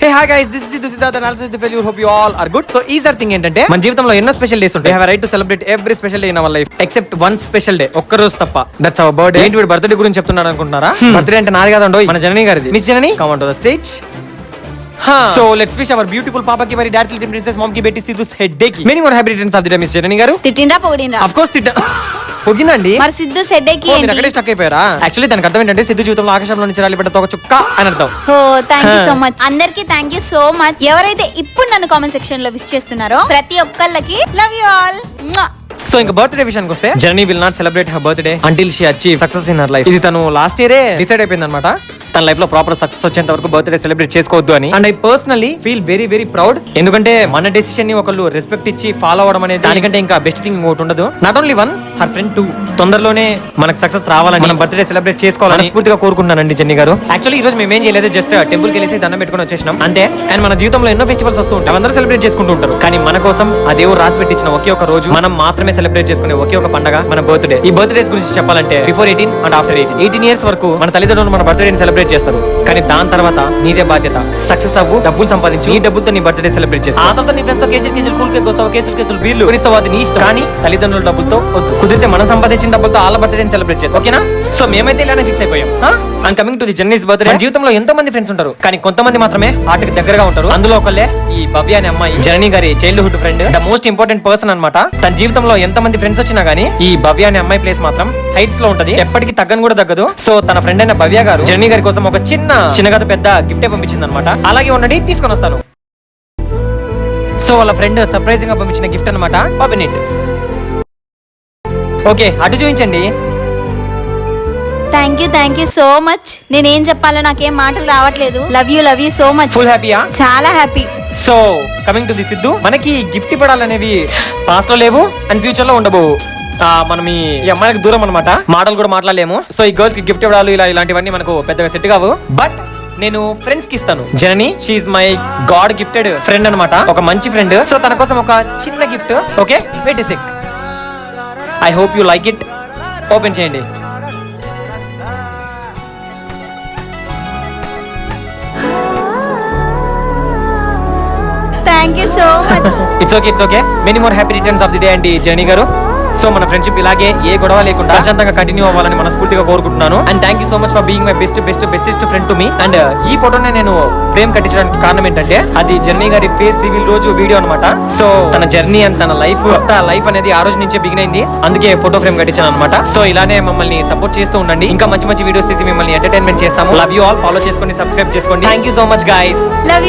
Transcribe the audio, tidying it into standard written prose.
Hey hi guys, this is Siddharth and also the failure. Hope you all are good. So ఈసారి thing ఏంటంటే, మన జీవితంలో ఎన్నో special days ఉంటాయి. We have right to celebrate every special day in our life except one special day. ఒక్క రోజు తప్ప. That's our birthday. ఏంటి వీడు బర్త్డే గురించి చెప్తున్నాడు అనుకుంటున్నారా? బర్త్డే అంటే నాది కాదండో, మన జనని గారిది. Miss Janani, come on to the stage. So let's wish our beautiful Papa ki very dad's little princess mom ki beti Sidhu's headache. Many more happy returns of the day, Miss Janani garu. తిట్టిండ్రా పొగిడినరా? Of course పొగినండి. మరి Siddhu headache మీరు ఏంటి? అక్కడే stuck అయిపోయారా? Actually దానికి అర్థం ఏంటంటే, సిద్ధు జీవితంలో ఆకాశంలో నుంచి రాలిపడ్డ ఒక చుక్క అని అర్థం. Oh thank you so much. అందరికి థాంక్యూ సో మచ్. ఎవరైతే ఇప్పుడు నన్ను కామెంట్ సెక్షన్ లో విష్ చేస్తున్నారో ప్రతి ఒక్కళ్ళకి లవ్ యు ఆల్. సో ఇంకా బర్త్డే విషయానికి వస్తే, journey will not celebrate her birthday until she achieve success in her life. ఇది తను లాస్ట్ ఇయరే డిసైడ్ అయిపోయింది అనమాట. తన లైఫ్ లో ప్రాపర్ సక్సెస్ వచ్చేంత వరకు బర్త్డే సెలబ్రేట్ చేసుకోవద్దు అని. And I personally feel very very proud. ఎందుకంటే మన డెసిషన్ ని ఒకళ్ళు రెస్పెక్ట్ ఇచ్చి ఫాలో అవడం అనేది దానికంటే ఇంకా బెస్ట్ థింగ్ ఇంకోటి ఉండదు. Not only one, her friend two. తొందరలోనే మనకు సక్సెస్ రావాలని, మనం బర్త్డే సెలబ్రేట్ చేసుకోవాలని పూర్తిగా కోరుకుంటున్నానండి జెన్నీ గారు. యాక్చువల్లీ ఈ రోజు మేము ఏం చేయలేదు, జస్ట్ టెంపుల్ కి వెళ్ళేసి దండం పెట్టుకుని వచ్చేసినాం అంతే. అండ్ మన జీవితంలో ఎన్నో ఫెస్టివల్స్ వస్తూ ఉంటాయి, అందరూ సెలబ్రేట్ చేసుకుంటూ ఉంటారు. కానీ మన కోసం ఆ దేవుడు రాసి పెట్టించిన ఒకే ఒక రోజు, మనం మాత్రమే సెలబ్రేట్ చేసుకునే ఒకే ఒక పండగ మన బర్త్డే. ఈ బర్త్డేస్ గురించి చెప్పాలంటే, బిఫోర్ 18 అండ్ ఆఫ్టర్ 18 ఇయర్స్ వరకు మన తల్లిదండ్రులు మన బర్త్డే సెలబ్రేట్ చేస్తారు. కానీ దాని తర్వాత నీదే బాధ్యత. సక్సెస్ అవ్వు, డబ్బులు సంపాదించు, ఈ డబ్బులతో నీ బర్త్డే సెలబ్రేట్ చేసి, ఆ తర్వాత నీ ఫ్రెండ్స్ తో కేజీలు కూల్ కేక్ వస్తావు, కేసులు బీర్లు కొనిస్తావు, అది నీ ఇష్టం. కానీ తల్లిదండ్రుల డబ్బులతో వద్దు. కుదిరితే మనం సంపాదించిన డబ్బులతో వాళ్ళ బర్త్డే సెలబ్రేట్ చేద్దాం, ఓకేనా? సో మేమైతే ఇలానే ఫిక్స్ అయిపోయాం. And coming to the journeys birthday, జీవితంలో ఎంతో మంది ఫ్రెండ్స్ ఉంటారు, కానీ కొంతమంది మాత్రమే ఆటకి దగ్గరగా ఉంటారు. అందులో ఒకళ్ళే ఈ భవ్య అనే అమ్మాయి, జనని గారి childhood friend, the most important person అన్నమాట. తన జీవితంలో ఎంత మంది ఫ్రెండ్స్ వచ్చినా గానీ ఈ భవ్య అనే అమ్మాయి ప్లేస్ మాత్రం హైట్స్ లో ఉంటది, ఎప్పటికీ తగ్గను కూడా తగ్గదు. సో తన ఫ్రెండ్ అయిన భవ్య గారు జనని గారి కోసం ఒక చిన్నగా పెద్ద గిఫ్టే పంపించింది అనమాట. అలాగే ఉండండి, తీసుకొని వస్తాను. సో వాళ్ళ ఫ్రెండ్ సర్ప్రైజింగ్ గా పంపించిన గిఫ్ట్ అనమాట, ఓపెన్ ఇట్. ఓకే, అటు చూపించండి. Thank you so much. నేనేం చెప్పాలో నాకేం మాటలు రావట్లేదు. Love you so much. Full హ్యాపీయా? చాలా happy. So coming to the Siddhu, మనకి గిఫ్ట్ ఇవ్వడాలనేవి పాస్ట్ లో లేవు అండ్ ఫ్యూచర్ లో ఉండబోవు. మనం ఈ అమ్మాయిలకు దూరం అనమాట, మాటలు కూడా మాట్లాడలేము. సో ఈ గర్ల్స్ కి గిఫ్ట్ ఇవ్వడాలు ఇలాంటివన్నీ మనకు పెద్దగా సెట్ కావు. బట్ నేను ఫ్రెండ్స్ కి ఇస్తాను. Janani, she's my god gifted friend అనమాట, ఒక మంచి ఫ్రెండ్. సో తన కోసం ఒక చిన్న gift. Okay, wait a sec. I hope you like it. Open చేయండి. Thank you so much. It's okay. Many more happy returns of the day అండి జర్నీ గారు. సో మన ఫ్రెండ్షిప్ ఇలాగే ఏ గొడవ లేకుండా ప్రశాంతంగా కంటిన్యూ అవ్వాలని మనస్ఫూర్తిగా కోరుకుంటున్నాను. And thank you so much for being my bestest friend to me. And ఈ ఫోటోనే నేను ఫ్రేమ్ కట్టించడానికి కారణం ఏంటంటే, అది జర్నీ గారి ఫేస్ రివీల్ రోజు వీడియో అనమాట. సో తన జర్నీ అండ్ తన లైఫ్ అనేది ఆ రోజు నుంచే బిగిన్ అయింది, అందుకే ఫోటో ఫ్రేమ్ కట్టించాను అనమాట. సో ఇలానే మమ్మల్ని సపోర్ట్ చేస్తూ ఉండండి, ఇంకా మంచి వీడియోస్ తీసి మిమ్మల్ని ఎంటర్టైన్మెంట్ చేస్తాము. Love you all. ఫాలో చేసుకోండి, సబ్స్క్రైబ్ చేసుకోండి. Thank you so much guys. Love